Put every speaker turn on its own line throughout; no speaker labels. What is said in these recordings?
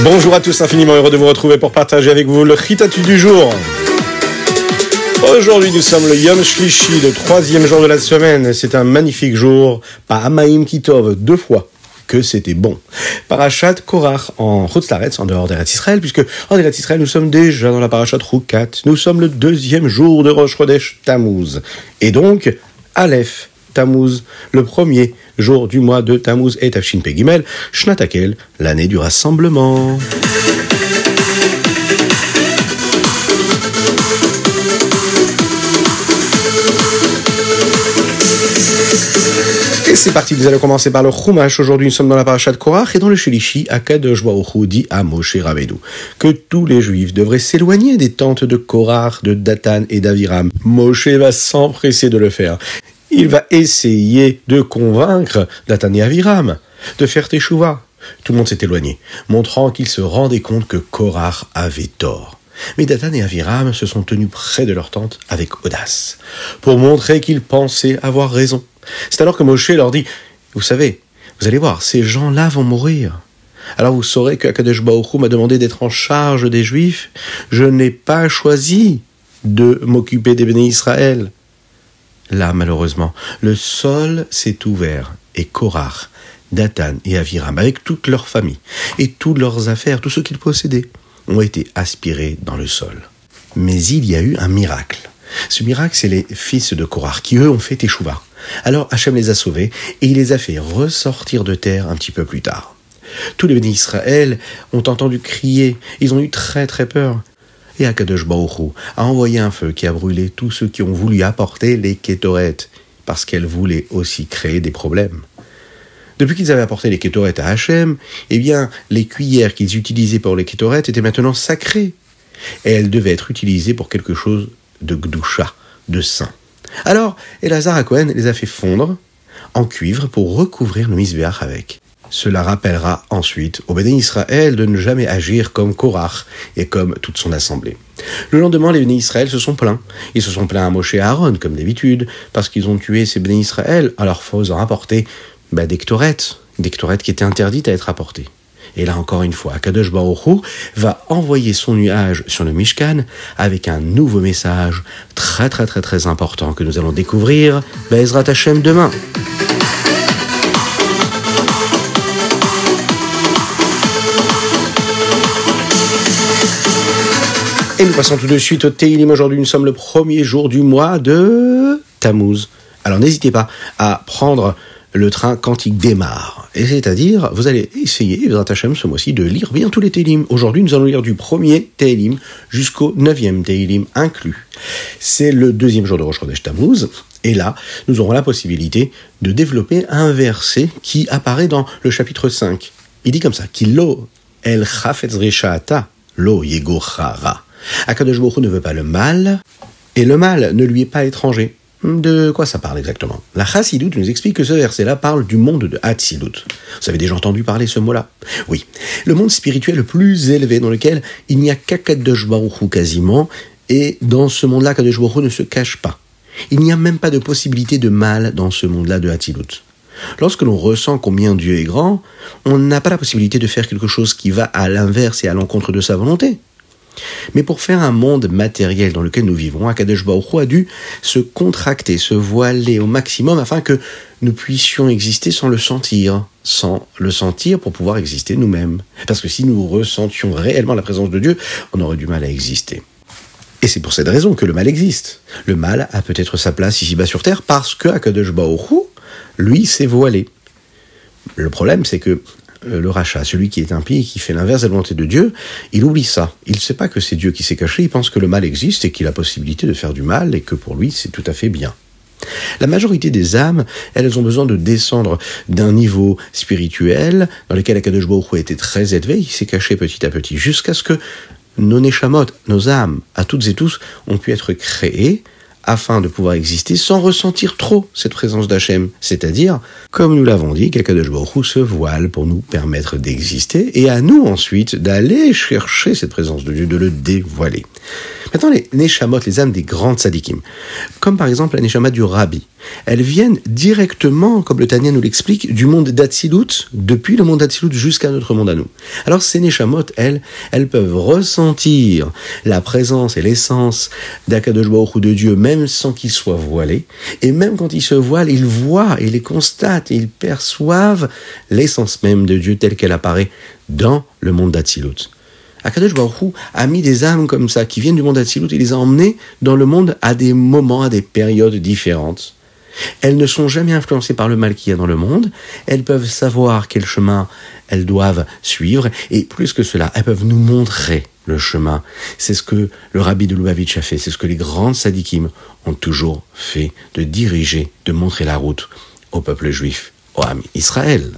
Bonjour à tous, infiniment heureux de vous retrouver pour partager avec vous le Chitatu du jour. Aujourd'hui, nous sommes le Yom Shlishi, le 3e jour de la semaine. C'est un magnifique jour, Pa'amayim Kitov, 2 fois que c'était bon. Parashat Korach en Chutz La'aretz, en dehors d'Eretz Israël, puisque en Eretz Israël, nous sommes déjà dans la Parashat Chukat. Nous sommes le 2e jour de Rosh Chodesh Tammuz. Et donc, Aleph Tammuz, le 1er jour du mois de Tammuz et Tafshin Pei Gimel, Shnat Hakel, l'année du rassemblement. Et c'est parti, nous allons commencer par le Chumash. Aujourd'hui, nous sommes dans la Parashat Korach et dans le Shlishi, Akadosh Baruch Hu dit à Moshe Rabbeinu que tous les Juifs devraient s'éloigner des tentes de Korach, de Datan et d'Aviram. Moshe va s'empresser de le faire. Il va essayer de convaincre Datan et Aviram de faire teshuva. Tout le monde s'est éloigné, montrant qu'ils se rendaient compte que Korach avait tort. Mais Datan et Aviram se sont tenus près de leur tente avec audace, pour montrer qu'ils pensaient avoir raison. C'est alors que Moshe leur dit, vous savez, vous allez voir, ces gens-là vont mourir. Alors vous saurez que Akadosh Baruch Hu m'a demandé d'être en charge des Juifs. Je n'ai pas choisi de m'occuper des bénis Israël. Là, malheureusement, le sol s'est ouvert et Korach, Datan et Aviram, avec toute leur famille et toutes leurs affaires, tout ce qu'ils possédaient, ont été aspirés dans le sol. Mais il y a eu un miracle. Ce miracle, c'est les fils de Korach qui, eux, ont fait teshuva. Alors Hachem les a sauvés et il les a fait ressortir de terre un petit peu plus tard. Tous les bénis Israël ont entendu crier, ils ont eu très très peur. Et Akadosh Baruch Hu a envoyé un feu qui a brûlé tous ceux qui ont voulu apporter les kétoret, parce qu'elles voulaient aussi créer des problèmes. Depuis qu'ils avaient apporté les kétoret à Hachem, eh bien, les cuillères qu'ils utilisaient pour les kétoret étaient maintenant sacrées. Et elles devaient être utilisées pour quelque chose de gdusha, de saint. Alors, Elazar HaKohen les a fait fondre en cuivre pour recouvrir le misbéach avec. Cela rappellera ensuite au bénis Israël de ne jamais agir comme Korach et comme toute son assemblée. Le lendemain, les bénis Israël se sont plaints. Ils se sont plaints à Moshe et à Aaron, comme d'habitude, parce qu'ils ont tué ces bénis Israël en leur faisant apporter des ktoret qui étaient interdites à être apportées. Et là encore une fois, Akadosh Baruch Hu va envoyer son nuage sur le Mishkan avec un nouveau message très très très très important que nous allons découvrir Be'ezrat Hashem demain. Et nous passons tout de suite au Teilim. Aujourd'hui, nous sommes le 1er jour du mois de Tammuz. Alors n'hésitez pas à prendre le train quand il démarre. Et c'est-à-dire, vous allez essayer, Bezrat Hashem, ce mois-ci, de lire bien tous les Teilim. Aujourd'hui, nous allons lire du 1er Teilim jusqu'au 9e Teilim inclus. C'est le 2e jour de Rosh Chodesh Tammuz. Et là, nous aurons la possibilité de développer un verset qui apparaît dans le chapitre 5. Il dit comme ça, Ki lo el chafetz reshaata lo yegochara. Akadosh Baruch Hu ne veut pas le mal, et le mal ne lui est pas étranger. De quoi ça parle exactement? La Chassidut nous explique que ce verset-là parle du monde de Hatzilut. Vous avez déjà entendu parler ce mot-là? Oui. Le monde spirituel le plus élevé dans lequel il n'y a qu'Akadosh Baruch Hu quasiment, et dans ce monde-là, Akadosh Baruch Hu ne se cache pas. Il n'y a même pas de possibilité de mal dans ce monde-là de Hatzilut. Lorsque l'on ressent combien Dieu est grand, on n'a pas la possibilité de faire quelque chose qui va à l'inverse et à l'encontre de sa volonté. Mais pour faire un monde matériel dans lequel nous vivons, Akadosh Baruch Hu a dû se contracter, se voiler au maximum afin que nous puissions exister sans le sentir pour pouvoir exister nous-mêmes. Parce que si nous ressentions réellement la présence de Dieu, on aurait du mal à exister. Et c'est pour cette raison que le mal existe. Le mal a peut-être sa place ici-bas sur Terre parce que Akadosh Baruch Hu, lui, s'est voilé. Le problème, c'est que le rachat, celui qui est impie et qui fait l'inverse de la volonté de Dieu, il oublie ça. Il ne sait pas que c'est Dieu qui s'est caché, il pense que le mal existe et qu'il a la possibilité de faire du mal et que pour lui, c'est tout à fait bien. La majorité des âmes, elles ont besoin de descendre d'un niveau spirituel dans lequel Akadosh Baruch Hu était très élevé, il s'est caché petit à petit jusqu'à ce que nos neshamot, nos âmes, à toutes et tous, ont pu être créées afin de pouvoir exister sans ressentir trop cette présence d'Hachem. C'est-à-dire, comme nous l'avons dit, qu'Akadosh Baruch Hu se voile pour nous permettre d'exister, et à nous ensuite d'aller chercher cette présence de Dieu, de le dévoiler. Maintenant, les neshamot, les âmes des grands tzadikim, comme par exemple la neshama du rabbi, elles viennent directement, comme le Tanya nous l'explique, du monde d'Atsilut, depuis le monde d'Atsilut jusqu'à notre monde à nous. Alors ces Neshamot, elles peuvent ressentir la présence et l'essence d'Akadosh Baruch Hu, de Dieu, même sans qu'il soit voilé, et même quand il se voile, ils voient, ils les constatent, ils perçoivent l'essence même de Dieu telle qu'elle apparaît dans le monde d'Atsilut. Akadosh Baruch Hu a mis des âmes comme ça, qui viennent du monde d'Atsilut, et les a emmenées dans le monde à des moments, à des périodes différentes. Elles ne sont jamais influencées par le mal qu'il y a dans le monde, elles peuvent savoir quel chemin elles doivent suivre, et plus que cela, elles peuvent nous montrer le chemin. C'est ce que le Rabbi de Lubavitch a fait, c'est ce que les grandes sadikim ont toujours fait, de diriger, de montrer la route au peuple juif, au Ham Israël.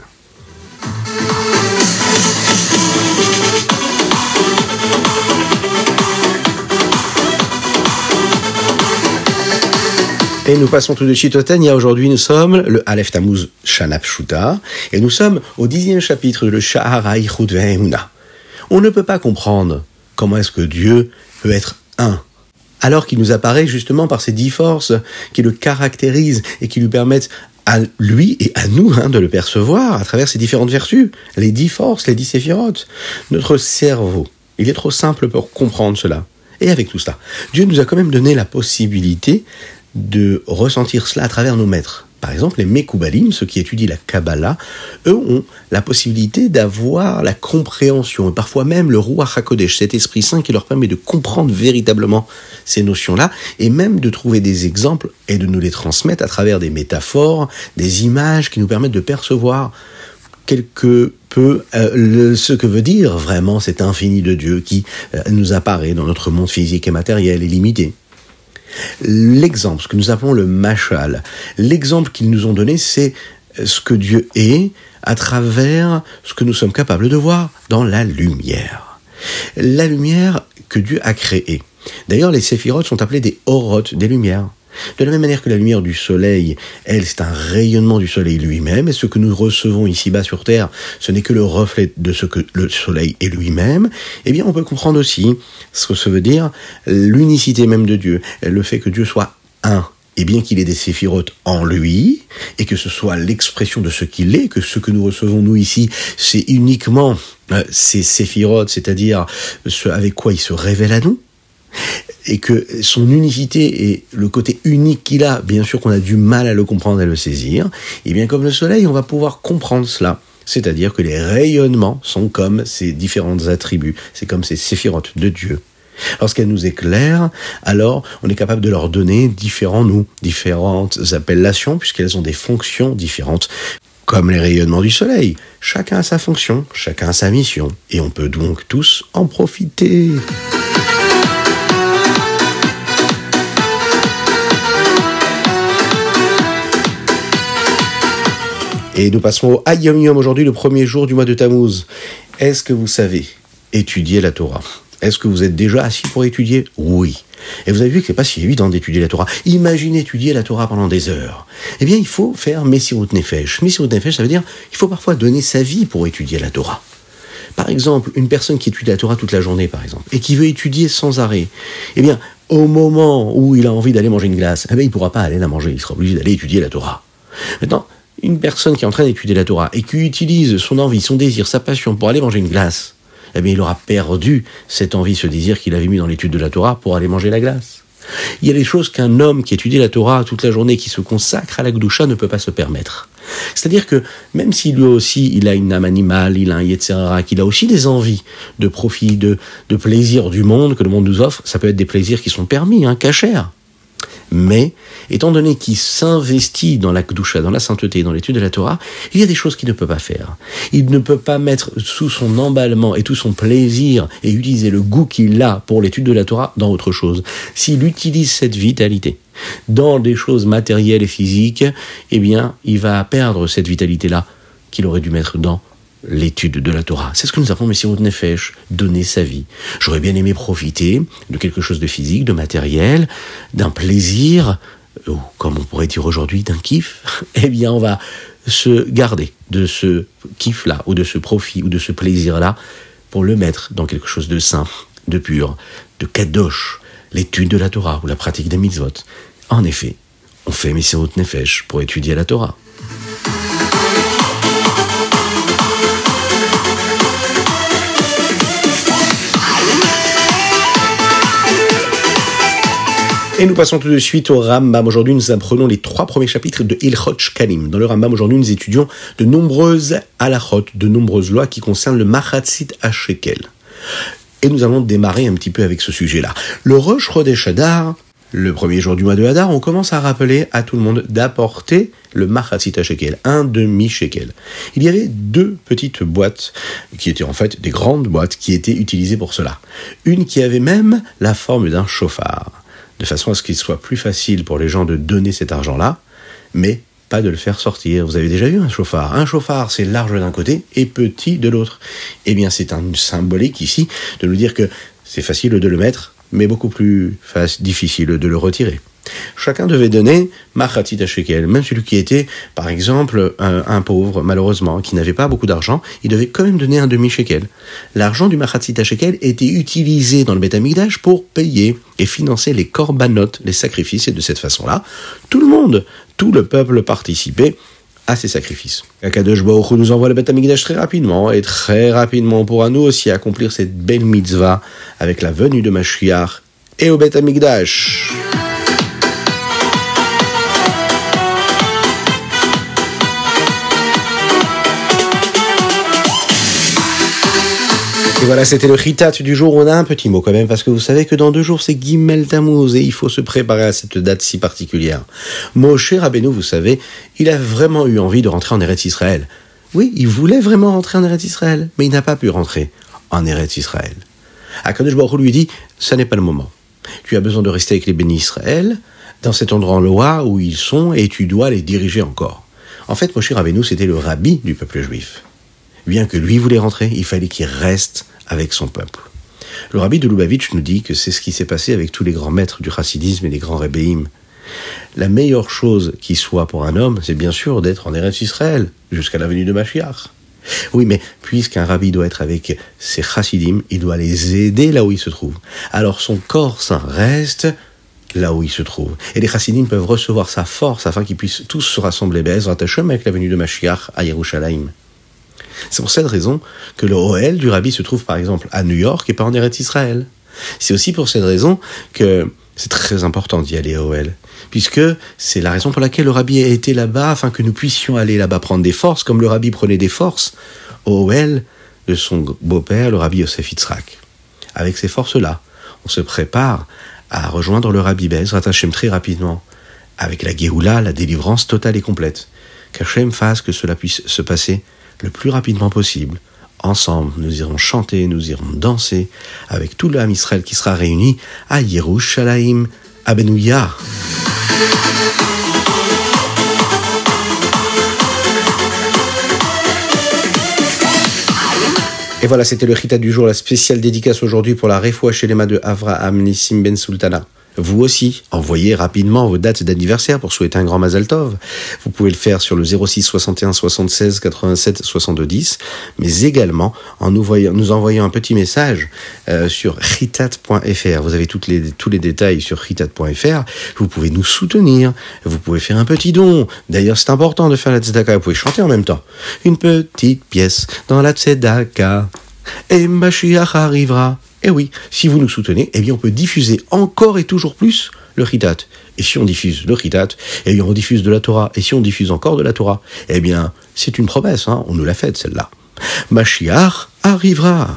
Et nous passons tout de suite au Tanya. Aujourd'hui, nous sommes le Aleph Tammuz Shana Pshuta, et nous sommes au 10e chapitre de le Sha'ar HaYichud Ve'emunah. On ne peut pas comprendre comment est-ce que Dieu peut être un, alors qu'il nous apparaît justement par ces 10 forces qui le caractérisent et qui lui permettent à lui et à nous de le percevoir à travers ces différentes vertus, les 10 forces, les 10 séphirotes. Notre cerveau, il est trop simple pour comprendre cela. Et avec tout cela, Dieu nous a quand même donné la possibilité de ressentir cela à travers nos maîtres. Par exemple, les Mekoubalim, ceux qui étudient la Kabbalah, eux ont la possibilité d'avoir la compréhension, et parfois même le Ruach HaKodesh, cet Esprit Saint qui leur permet de comprendre véritablement ces notions-là, et même de trouver des exemples et de nous les transmettre à travers des métaphores, des images qui nous permettent de percevoir quelque peu ce que veut dire vraiment cet infini de Dieu qui nous apparaît dans notre monde physique et matériel et limité. L'exemple, ce que nous appelons le mashal, l'exemple qu'ils nous ont donné, c'est ce que Dieu est à travers ce que nous sommes capables de voir dans la lumière. La lumière que Dieu a créée. D'ailleurs, les séphirotes sont appelés des orotes, des lumières. De la même manière que la lumière du soleil, elle, c'est un rayonnement du soleil lui-même, et ce que nous recevons ici-bas sur Terre, ce n'est que le reflet de ce que le soleil est lui-même, eh bien on peut comprendre aussi ce que ça veut dire l'unicité même de Dieu, le fait que Dieu soit un, et bien qu'il ait des séphirotes en lui, et que ce soit l'expression de ce qu'il est, que ce que nous recevons nous ici, c'est uniquement ces séphirotes, c'est-à-dire ce avec quoi il se révèle à nous, et que son unicité et le côté unique qu'il a, bien sûr qu'on a du mal à le comprendre et à le saisir, et bien comme le soleil, on va pouvoir comprendre cela. C'est-à-dire que les rayonnements sont comme ces différents attributs, c'est comme ces séphirotes de Dieu. Lorsqu'elles nous éclairent, alors on est capable de leur donner différentes appellations, puisqu'elles ont des fonctions différentes, comme les rayonnements du soleil. Chacun a sa fonction, chacun a sa mission, et on peut donc tous en profiter. Et nous passons au Hayom Yom aujourd'hui, le premier jour du mois de Tammuz. Est-ce que vous savez étudier la Torah? Est-ce que vous êtes déjà assis pour étudier? Oui. Et vous avez vu que c'est pas si évident d'étudier la Torah. Imaginez étudier la Torah pendant des heures. Eh bien, il faut faire Messirut Nefesh. Messirut Nefesh, ça veut dire il faut parfois donner sa vie pour étudier la Torah. Par exemple, une personne qui étudie la Torah toute la journée, par exemple, et qui veut étudier sans arrêt, eh bien, au moment où il a envie d'aller manger une glace, eh bien, il ne pourra pas aller la manger. Il sera obligé d'aller étudier la Torah. Maintenant, une personne qui est en train d'étudier la Torah et qui utilise son envie, son désir, sa passion pour aller manger une glace, eh bien, il aura perdu cette envie, ce désir qu'il avait mis dans l'étude de la Torah pour aller manger la glace. Il y a des choses qu'un homme qui étudie la Torah toute la journée, qui se consacre à la Gdusha, ne peut pas se permettre. C'est-à-dire que même si lui aussi, il a une âme animale, il a un Yetzirah, qu'il a aussi des envies de profit, de plaisir du monde que le monde nous offre, ça peut être des plaisirs qui sont permis, cachers. Mais, étant donné qu'il s'investit dans la Kedusha, dans la sainteté, dans l'étude de la Torah, il y a des choses qu'il ne peut pas faire. Il ne peut pas mettre sous son emballement et tout son plaisir et utiliser le goût qu'il a pour l'étude de la Torah dans autre chose. S'il utilise cette vitalité dans des choses matérielles et physiques, eh bien, il va perdre cette vitalité-là qu'il aurait dû mettre dans l'étude de la Torah. C'est ce que nous appelons Messirut Nefesh, donner sa vie. J'aurais bien aimé profiter de quelque chose de physique, de matériel, d'un plaisir, ou comme on pourrait dire aujourd'hui, d'un kiff. Eh bien, on va se garder de ce kiff-là, ou de ce profit, ou de ce plaisir-là, pour le mettre dans quelque chose de saint, de pur, de kadosh, l'étude de la Torah, ou la pratique des mitzvot. En effet, on fait Messirut Nefesh pour étudier la Torah. Et nous passons tout de suite au Rambam. Aujourd'hui, nous apprenons les 3 premiers chapitres de Ilchot Shkalim. Dans le Rambam, aujourd'hui, nous étudions de nombreuses halachot, de nombreuses lois qui concernent le Machatzit HaShekel. Et nous allons démarrer un petit peu avec ce sujet-là. Le Rosh Chodesh Hadar, le premier jour du mois de Hadar, on commence à rappeler à tout le monde d'apporter le Machatzit HaShekel, un demi-shekel. Il y avait 2 petites boîtes, qui étaient en fait des grandes boîtes, qui étaient utilisées pour cela. Une qui avait même la forme d'un chauffard, de façon à ce qu'il soit plus facile pour les gens de donner cet argent-là, mais pas de le faire sortir. Vous avez déjà vu un chauffard. Un chauffard, c'est large d'un côté et petit de l'autre. Eh bien, c'est un symbolique ici de nous dire que c'est facile de le mettre, mais beaucoup plus difficile de le retirer. Chacun devait donner Machatzit HaShekel. Même celui qui était, par exemple, un pauvre, malheureusement, qui n'avait pas beaucoup d'argent, il devait quand même donner un demi-shekel. L'argent du Machatzit HaShekel était utilisé dans le Beth Amikdash pour payer et financer les korbanot, les sacrifices, et de cette façon-là, tout le monde, tout le peuple participait à ces sacrifices. Akadosh Baruch Hu nous envoie le Beth Amikdash très rapidement, et très rapidement on pourra nous aussi accomplir cette belle mitzvah avec la venue de Mashiach et au Beth Amikdash. Et voilà, c'était le Chitat du jour. On a un petit mot quand même, parce que vous savez que dans 2 jours, c'est Gimel Tammuz, et il faut se préparer à cette date si particulière. Moshe Rabbeinu, vous savez, il a vraiment eu envie de rentrer en Eretz Israël. Oui, il voulait vraiment rentrer en Eretz Israël, mais il n'a pas pu rentrer en Eretz Israël. Akadosh Baruch Hu lui dit, ça n'est pas le moment. Tu as besoin de rester avec les bénis Israël, dans cet endroit où ils sont, et tu dois les diriger encore. En fait, Moshe Rabbeinu, c'était le rabbi du peuple juif. Bien que lui voulait rentrer, il fallait qu'il reste avec son peuple. Le rabbi de Lubavitch nous dit que c'est ce qui s'est passé avec tous les grands maîtres du chassidisme et les grands rébéim. La meilleure chose qui soit pour un homme, c'est bien sûr d'être en Eretz Israël, jusqu'à la venue de Mashiach. Oui, mais puisqu'un rabbi doit être avec ses chassidim, il doit les aider là où ils se trouvent. Alors son corps saint reste là où il se trouve. Et les chassidim peuvent recevoir sa force afin qu'ils puissent tous se rassembler Be'ezrat Hashem avec la venue de Mashiach à Yerushalayim. C'est pour cette raison que le Ohel du rabbi se trouve par exemple à New York et pas en Eretz Israël. C'est aussi pour cette raison que c'est très important d'y aller au Ohel, puisque c'est la raison pour laquelle le rabbi a été là-bas, afin que nous puissions aller là-bas prendre des forces, comme le rabbi prenait des forces au Ohel de son beau-père, le rabbi Yosef Yitzhak. Avec ces forces-là, on se prépare à rejoindre le rabbi Be'ezrat Hashem très rapidement, avec la Géoula, la délivrance totale et complète. Qu'Hashem fasse que cela puisse se passer le plus rapidement possible. Ensemble, nous irons chanter, nous irons danser avec tout le Ham Israël qui sera réuni à Yerushalayim, à Benouya. Et voilà, c'était le Chitat du jour, la spéciale dédicace aujourd'hui pour la Refoua Shelema de Avraham Nissim Ben Sultana. Vous aussi, envoyez rapidement vos dates d'anniversaire pour souhaiter un grand Mazal Tov. Vous pouvez le faire sur le 06 61 76 87 62 10, mais également en nous envoyant un petit message sur chitat.fr. Vous avez tous les détails sur chitat.fr. Vous pouvez nous soutenir, vous pouvez faire un petit don. D'ailleurs, c'est important de faire la tzedaka. Vous pouvez chanter en même temps. Une petite pièce dans la tzedaka, et Mashiach arrivera. Et oui, si vous nous soutenez, eh bien on peut diffuser encore et toujours plus le Chitat. Et si on diffuse le Chitat, eh bien on diffuse de la Torah. Et si on diffuse encore de la Torah, eh bien c'est une promesse, on nous l'a faite celle-là. Mashiach arrivera.